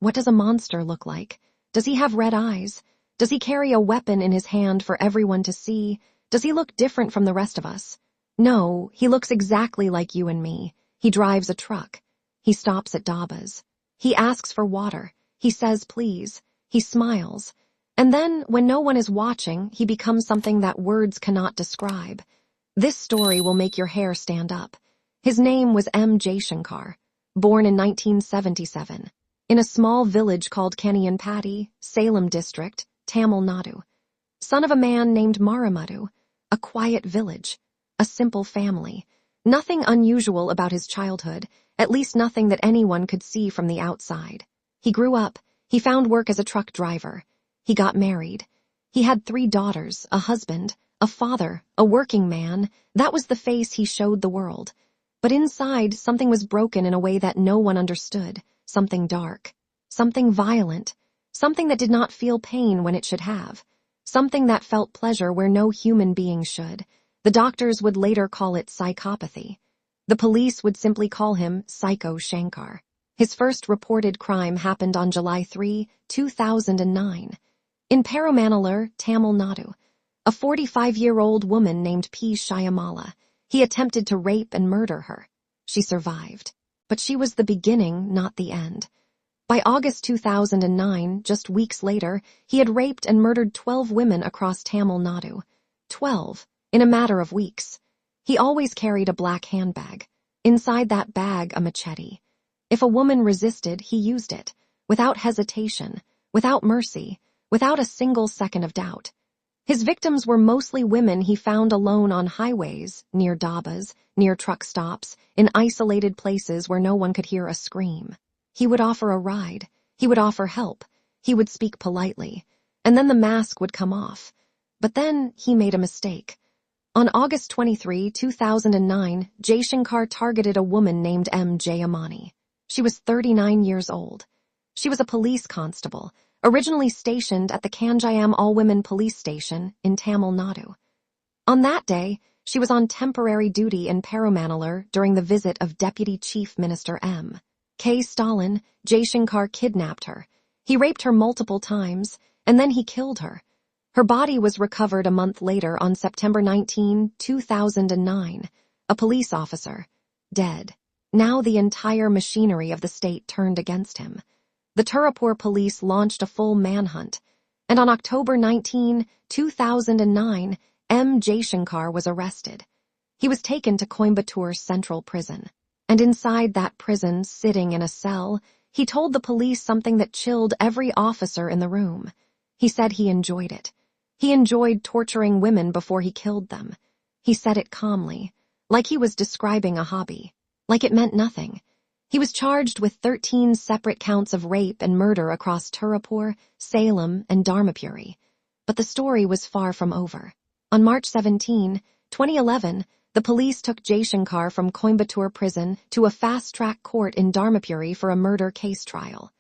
What does a monster look like? Does he have red eyes? Does he carry a weapon in his hand for everyone to see? Does he look different from the rest of us? No, he looks exactly like you and me. He drives a truck. He stops at Daba's. He asks for water. He says please. He smiles. And then, when no one is watching, he becomes something that words cannot describe. This story will make your hair stand up. His name was Jaishankar, born in 1977, in a small village called Kaniyapati, Salem district, Tamil Nadu. Son of a man named Maramadu, a quiet village, a simple family. Nothing unusual about his childhood, at least nothing that anyone could see from the outside. He grew up, he found work as a truck driver. He got married. He had 3 daughters, a husband, a father, a working man. That was the face he showed the world. But inside, something was broken in a way that no one understood. Something dark. Something violent. Something that did not feel pain when it should have. Something that felt pleasure where no human being should. The doctors would later call it psychopathy. The police would simply call him Psycho Shankar. His first reported crime happened on July 3, 2009. In Perumanallur, Tamil Nadu, a 45-year-old woman named P. Shyamala. He attempted to rape and murder her. She survived. But she was the beginning, not the end. By August 2009, just weeks later, he had raped and murdered 12 women across Tamil Nadu. 12, in a matter of weeks. He always carried a black handbag. Inside that bag, a machete. If a woman resisted, he used it, without hesitation, without mercy, without a single second of doubt. His victims were mostly women he found alone on highways, near dabas, near truck stops, in isolated places where no one could hear a scream. He would offer a ride. He would offer help. He would speak politely. And then the mask would come off. But then he made a mistake. On August 23, 2009, Jaishankar targeted a woman named M. Jayamani. She was 39 years old. She was a police constable, originally stationed at the Kanjayam all-women police station in Tamil Nadu. On that day, she was on temporary duty in Perumanallur during the visit of Deputy Chief Minister M. K. Stalin. Jaishankar kidnapped her. He raped her multiple times, and then he killed her. Her body was recovered a month later on September 19, 2009. A police officer, dead. Now the entire machinery of the state turned against him. The Tirupur police launched a full manhunt, and on October 19, 2009, M. Jaishankar was arrested. He was taken to Coimbatore Central Prison, and inside that prison, sitting in a cell, he told the police something that chilled every officer in the room. He said he enjoyed it. He enjoyed torturing women before he killed them. He said it calmly, like he was describing a hobby, like it meant nothing. He was charged with 13 separate counts of rape and murder across Tirupur, Salem, and Dharmapuri. But the story was far from over. On March 17, 2011, the police took Jaishankar from Coimbatore prison to a fast-track court in Dharmapuri for a murder case trial.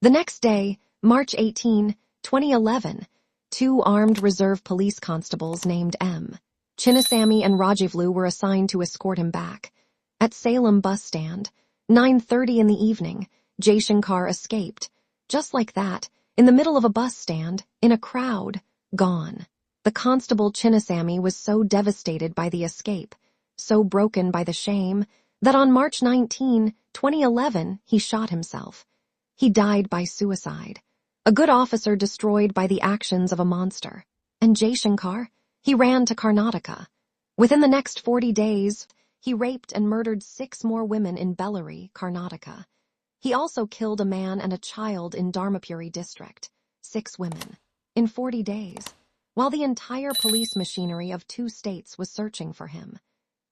The next day, March 18, 2011, 2 armed reserve police constables named M. Chinnasamy and Rajivlu were assigned to escort him back. At Salem bus stand, 9:30 in the evening, Jaishankar escaped. Just like that, in the middle of a bus stand, in a crowd, gone. The constable Chinnasamy was so devastated by the escape, so broken by the shame, that on March 19, 2011, he shot himself. He died by suicide. A good officer destroyed by the actions of a monster. And Jaishankar? He ran to Karnataka. Within the next 40 days, he raped and murdered 6 more women in Bellary, Karnataka. He also killed a man and a child in Dharmapuri district. 6 women. In 40 days. While the entire police machinery of 2 states was searching for him.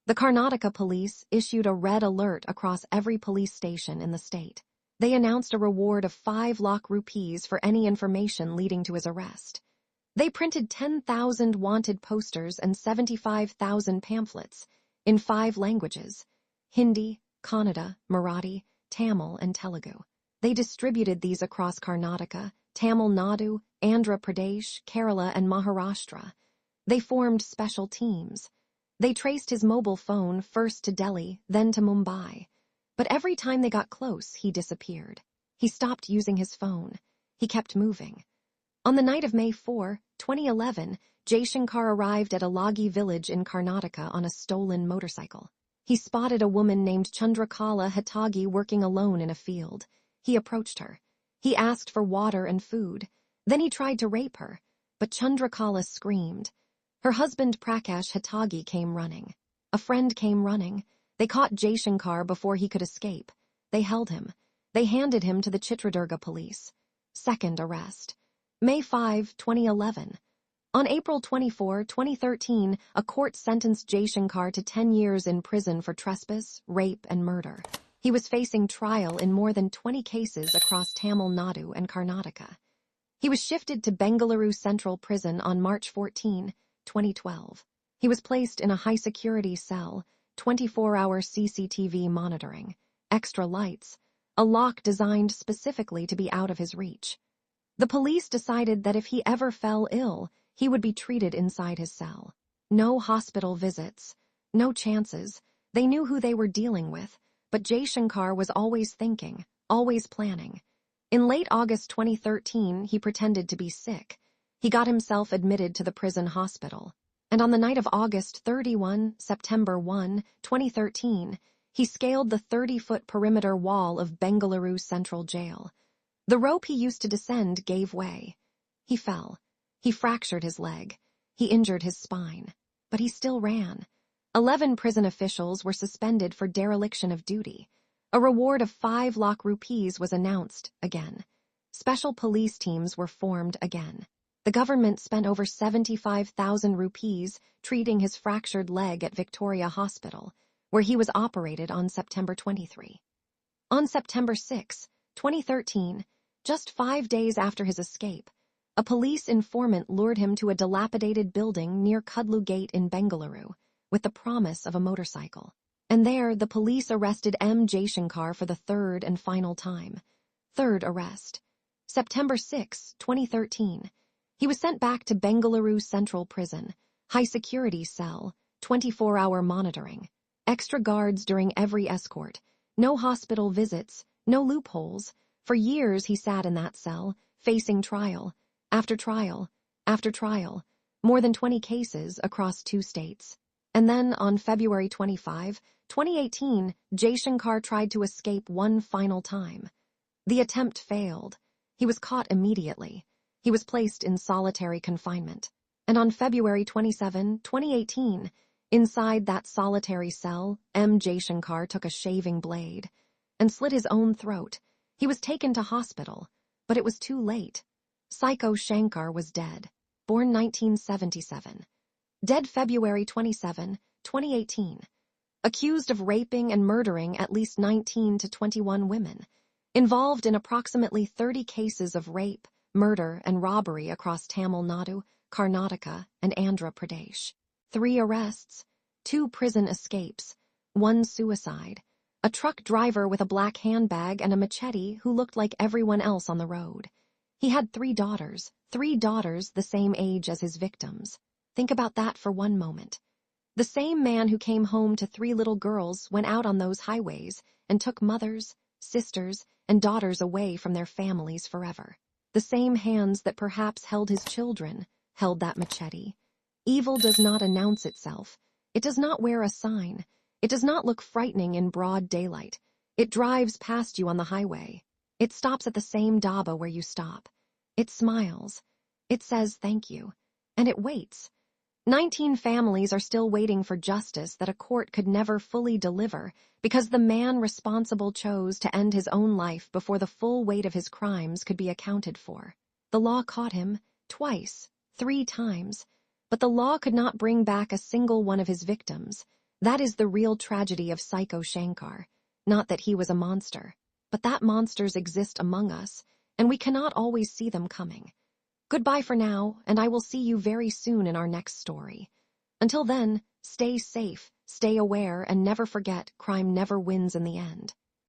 The Karnataka police issued a red alert across every police station in the state. They announced a reward of 5 lakh rupees for any information leading to his arrest. They printed 10,000 wanted posters and 75,000 pamphlets in 5 languages: Hindi, Kannada, Marathi, Tamil, and Telugu. They distributed these across Karnataka, Tamil Nadu, Andhra Pradesh, Kerala, and Maharashtra. They formed special teams. They traced his mobile phone first to Delhi, then to Mumbai. But every time they got close, he disappeared. He stopped using his phone. He kept moving. On the night of May 4, 2011, Jaishankar arrived at a Lagi village in Karnataka on a stolen motorcycle. He spotted a woman named Chandrakala Hatagi working alone in a field. He approached her. He asked for water and food. Then he tried to rape her, but Chandrakala screamed. Her husband Prakash Hatagi came running. A friend came running. They caught Jaishankar before he could escape. They held him. They handed him to the Chitradurga police. Second arrest. May 5, 2011. On April 24, 2013, a court sentenced Jaishankar to 10 years in prison for trespass, rape, and murder. He was facing trial in more than 20 cases across Tamil Nadu and Karnataka. He was shifted to Bengaluru Central Prison on March 14, 2012. He was placed in a high-security cell, 24-hour CCTV monitoring, extra lights, a lock designed specifically to be out of his reach. The police decided that if he ever fell ill, he would be treated inside his cell. No hospital visits, no chances. They knew who they were dealing with, but Jaishankar was always thinking, always planning. In late August 2013, he pretended to be sick. He got himself admitted to the prison hospital. And on the night of August 31, September 1, 2013, he scaled the 30-foot perimeter wall of Bengaluru Central Jail. The rope he used to descend gave way. He fell. He fractured his leg. He injured his spine. But he still ran. 11 prison officials were suspended for dereliction of duty. A reward of 5 lakh rupees was announced again. Special police teams were formed again. The government spent over 75,000 rupees treating his fractured leg at Victoria Hospital, where he was operated on September 23. On September 6, 2013, just 5 days after his escape, a police informant lured him to a dilapidated building near Kudlu Gate in Bengaluru with the promise of a motorcycle. And there, the police arrested M. Jaishankar for the third and final time. Third arrest. September 6, 2013. He was sent back to Bengaluru Central Prison, high-security cell, 24-hour monitoring, extra guards during every escort, no hospital visits, no loopholes. For years he sat in that cell, facing trial, after trial, after trial, more than 20 cases across 2 states. And then, on February 25, 2018, Jaishankar tried to escape one final time. The attempt failed. He was caught immediately. He was placed in solitary confinement. And on February 27, 2018, inside that solitary cell, M. Jaishankar took a shaving blade and slit his own throat. He was taken to hospital, but it was too late. Psycho Shankar was dead, born 1977. Dead February 27, 2018. Accused of raping and murdering at least 19 to 21 women. Involved in approximately 30 cases of rape, murder, and robbery across Tamil Nadu, Karnataka, and Andhra Pradesh. 3 arrests, 2 prison escapes, 1 suicide, a truck driver with a black handbag and a machete who looked like everyone else on the road. He had 3 daughters the same age as his victims. Think about that for one moment. The same man who came home to 3 little girls went out on those highways and took mothers, sisters, and daughters away from their families forever. The same hands that perhaps held his children held that machete. Evil does not announce itself. It does not wear a sign. It does not look frightening in broad daylight. It drives past you on the highway. It stops at the same dhaba where you stop. It smiles. It says thank you. And it waits. 19 families are still waiting for justice that a court could never fully deliver because the man responsible chose to end his own life before the full weight of his crimes could be accounted for. The law caught him twice, 3 times, but the law could not bring back a single one of his victims. That is the real tragedy of Psycho Shankar. Not that he was a monster, but that monsters exist among us, and we cannot always see them coming. Goodbye for now, and I will see you very soon in our next story. Until then, stay safe, stay aware, and never forget, crime never wins in the end.